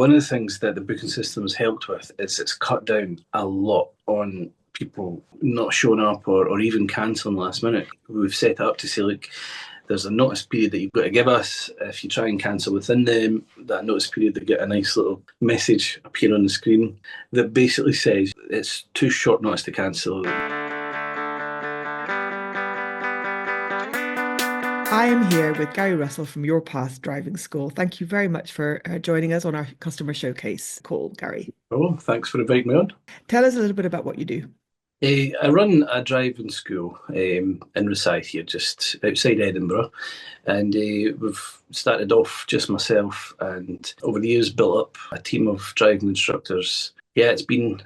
one of the things that the booking system has helped with is it's cut down a lot on people not showing up or even cancelling last minute. We've set it up to say, look, there's a notice period that you've got to give us. If you try and cancel within that notice period, they get a nice little message appear on the screen that basically says it's too short notice to cancel. I am here with Gary Russell from Your Path Driving School. Thank you very much for joining us on our customer showcase call, Gary. Oh, thanks for inviting me on. Tell us a little bit about what you do. I run a driving school in Rosyth here, just outside Edinburgh, and we've started off just myself, and over the years built up a team of driving instructors. Yeah, it's been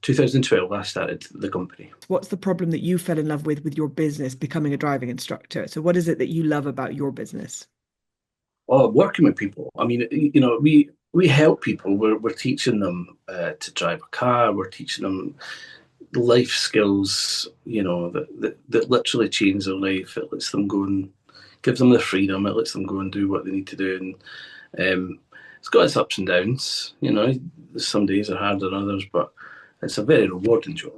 2012 I started the company. What's the problem that you fell in love with your business, becoming a driving instructor? So what is it that you love about your business? Oh, working with people. I mean, we help people. We're teaching them to drive a car. We're teaching them life skills, that literally change their life. It lets them go and gives them their freedom. It lets them go and do what they need to do. And it's got its ups and downs. Some days are harder than others, but it's a very rewarding job.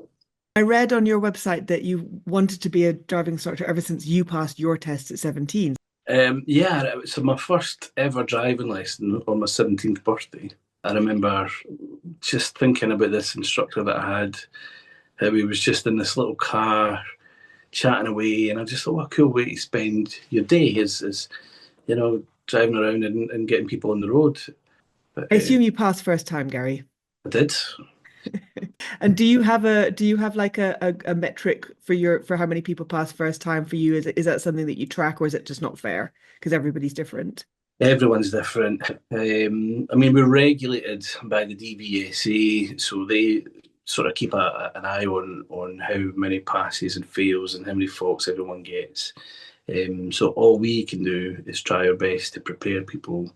I read on your website that you wanted to be a driving instructor ever since you passed your test at 17. So my first ever driving lesson on my 17th birthday. I remember just thinking about this instructor that I had. How he was just in this little car chatting away, and I just thought, what a cool way to spend your day is driving around and getting people on the road. But, I assume you passed first time, Gary. I did. And do you have like a metric for how many people pass first time for you? Is that something that you track, or is it just not fair because everybody's different? Everyone's different. We're regulated by the DVSA, so they sort of keep an eye on how many passes and fails and how many faults everyone gets. So all we can do is try our best to prepare people.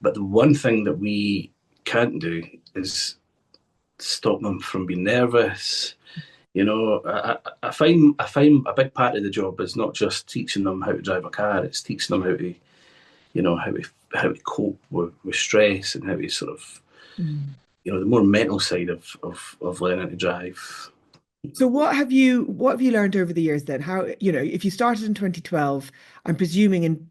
But the one thing that we can't do is stop them from being nervous. I find a big part of the job is not just teaching them how to drive a car; it's teaching them how to cope with stress and how to sort of, the more mental side of learning to drive. So what have you learned over the years then? How, if you started in 2012, I'm presuming in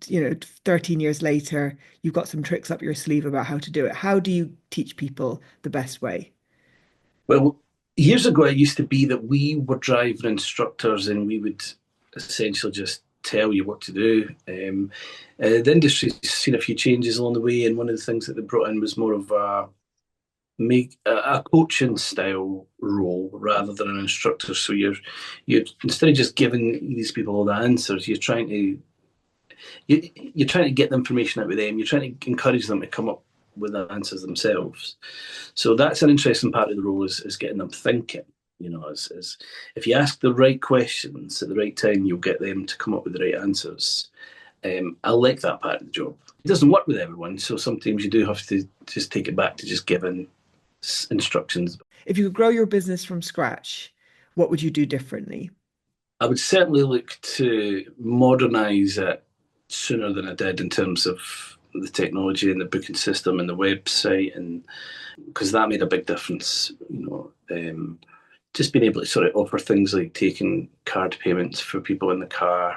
13 years later, you've got some tricks up your sleeve about how to do it. How do you teach people the best way? Well, years ago, it used to be that we were driving instructors and we would essentially just tell you what to do. The industry's seen a few changes along the way, and one of the things that they brought in was more of a coaching style role rather than an instructor. So you're instead of just giving these people all the answers, you're trying to get the information out of them. You're trying to encourage them to come up with the answers themselves. So that's an interesting part of the role is getting them thinking. As if you ask the right questions at the right time, you'll get them to come up with the right answers. I like that part of the job. It doesn't work with everyone, so sometimes you do have to just take it back to just giving instructions. If you could grow your business from scratch, what would you do differently? I would certainly look to modernise it sooner than I did in terms of the technology and the booking system and the website, and because that made a big difference. Just being able to sort of offer things like taking card payments for people in the car,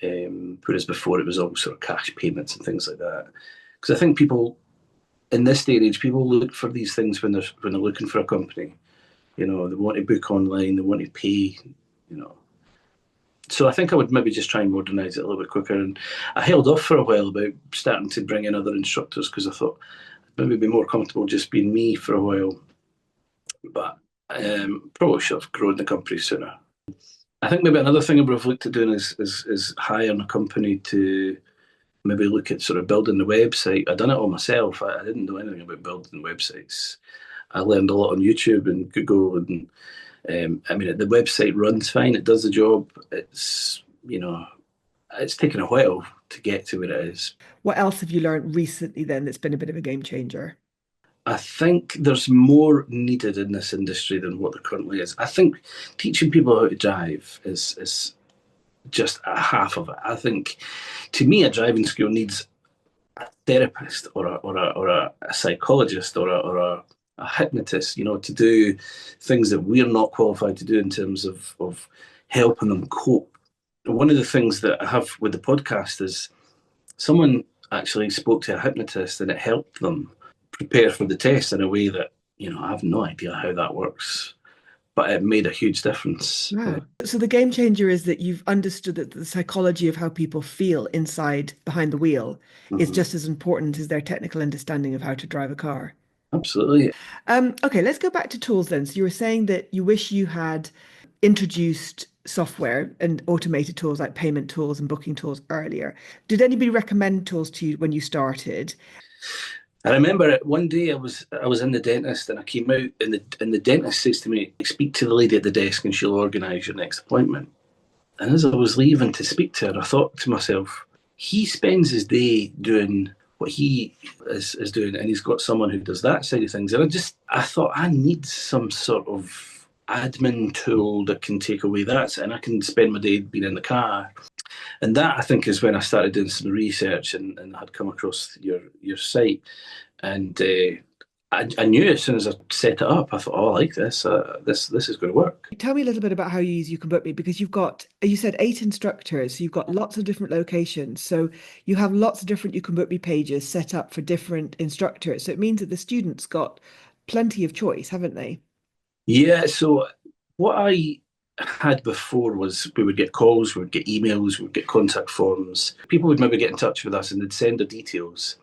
whereas before it was all sort of cash payments and things like that. Because I think people in this day and age, people look for these things when they're looking for a company. They want to book online, they want to pay. So I think I would maybe just try and modernise it a little bit quicker. And I held off for a while about starting to bring in other instructors because I thought I'd maybe be more comfortable just being me for a while. But probably should have grown the company sooner. I think maybe another thing I would have looked at doing is hiring a company to maybe look at sort of building the website. I done it all myself. I didn't know anything about building websites. I learned a lot on YouTube and Google, and the website runs fine. It does the job. It's taken a while to get to where it is. What else have you learned recently then that's been a bit of a game changer? I think there's more needed in this industry than what there currently is. I think teaching people how to drive is just a half of it. I think, to me, a driving school needs therapist or a psychologist or a hypnotist, to do things that we're not qualified to do in terms of helping them cope. One of the things that I have with the podcast is someone actually spoke to a hypnotist and it helped them prepare for the test in a way that, I have no idea how that works, but it made a huge difference. Wow. So the game changer is that you've understood that the psychology of how people feel inside behind the wheel is Mhm. just as important as their technical understanding of how to drive a car. Absolutely. Okay, let's go back to tools then. So you were saying that you wish you had introduced software and automated tools like payment tools and booking tools earlier. Did anybody recommend tools to you when you started? I remember it one day I was in the dentist and I came out and the dentist says to me, speak to the lady at the desk and she'll organise your next appointment. And as I was leaving to speak to her, I thought to myself, he spends his day doing what he is doing, and he's got someone who does that side of things. And I thought, I need some sort of admin tool that can take away that, and I can spend my day being in the car. And that, I think, is when I started doing some research and had come across your site. And I knew as soon as I set it up, I thought, oh, I like this. This is going to work. Tell me a little bit about how you use YouCanBookMe because you said 8 instructors, so you've got lots of different locations. So you have lots of different YouCanBookMe pages set up for different instructors. So it means that the students got plenty of choice, haven't they? Yeah, so what I had before was we would get calls, we would get emails, we would get contact forms. People would maybe get in touch with us and they'd send their details.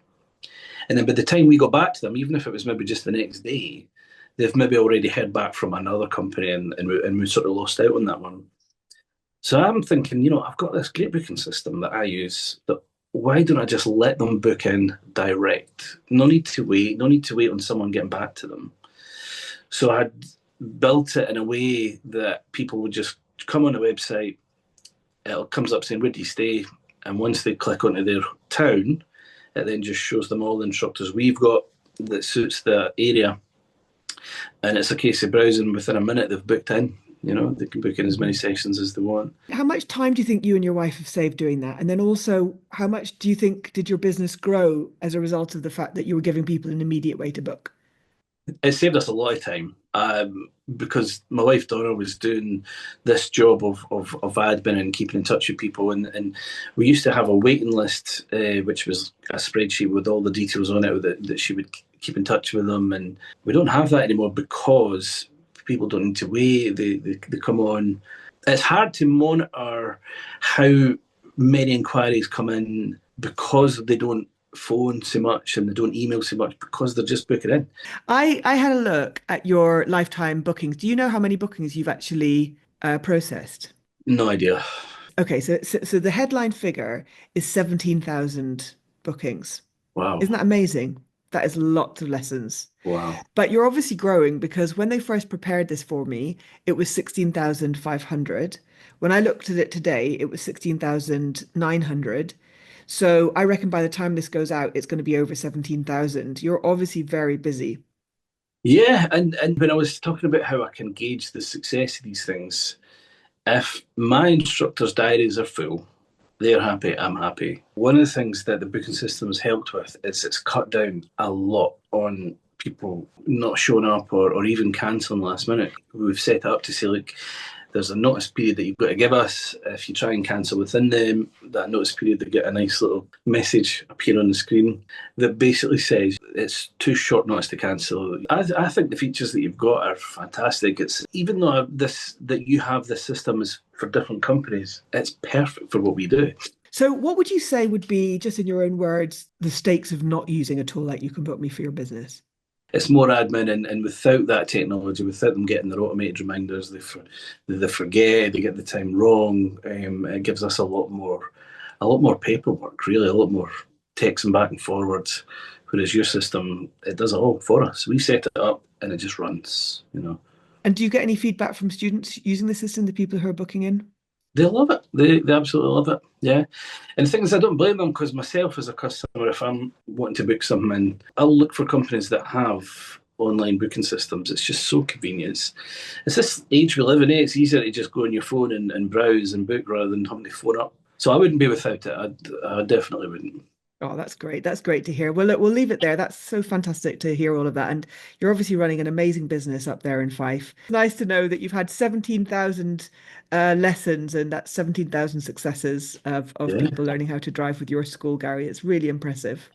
And then by the time we got back to them, even if it was maybe just the next day, they've maybe already heard back from another company and we sort of lost out on that one. So I'm thinking, I've got this great booking system that I use. That why don't I just let them book in direct? No need to wait. No need to wait on someone getting back to them. So I built it in a way that people would just come on the website. It comes up saying, where do you stay? And once they click onto their town, it then just shows them all the instructors we've got that suits the area. And it's a case of browsing. Within a minute, they've booked in. They can book in as many sessions as they want. How much time do you think you and your wife have saved doing that? And then also, how much do you think did your business grow as a result of the fact that you were giving people an immediate way to book? It saved us a lot of time because my wife Donna was doing this job of admin and keeping in touch with people, and we used to have a waiting list, which was a spreadsheet with all the details on it that she would keep in touch with them, and we don't have that anymore because people don't need to wait. They come on. It's hard to monitor how many inquiries come in because they don't phone so much and they don't email so much because they're just booking in. I had a look at your lifetime bookings. Do you know how many bookings you've actually processed? No idea. Okay, so the headline figure is 17,000 bookings. Wow. Isn't that amazing? That is lots of lessons. Wow. But you're obviously growing because when they first prepared this for me, it was 16,500. When I looked at it today, it was 16,900. So I reckon by the time this goes out, it's going to be over 17,000. You're obviously very busy. Yeah, and when I was talking about how I can gauge the success of these things, if my instructors' diaries are full, they're happy, I'm happy. One of the things that the booking system has helped with is it's cut down a lot on people not showing up or even cancelling last minute. We've set it up to say, look, there's a notice period that you've got to give us. If you try and cancel within that notice period, they get a nice little message appear on the screen that basically says it's too short notice to cancel. I think the features that you've got are fantastic. It's even though that you have this system is for different companies, it's perfect for what we do. So what would you say would be, just in your own words, the stakes of not using a tool like You Can Book Me for your business? It's more admin, and without that technology, without them getting their automated reminders, they forget, they get the time wrong. It gives us a lot more paperwork, really, a lot more texting back and forwards. Whereas your system, it does it all for us. We set it up and it just runs. And do you get any feedback from students using the system, the people who are booking in? They love it. They absolutely love it. Yeah. And the thing is, I don't blame them because myself as a customer, if I'm wanting to book something in, I'll look for companies that have online booking systems. It's just so convenient. It's this age we live in. It's easier to just go on your phone and browse and book rather than having to phone up. So I wouldn't be without it. I definitely wouldn't. Oh, that's great. That's great to hear. Well, look, we'll leave it there. That's so fantastic to hear all of that. And you're obviously running an amazing business up there in Fife. Nice to know that you've had 17,000 lessons and that's 17,000 successes of Yeah. people learning how to drive with your school, Gary. It's really impressive.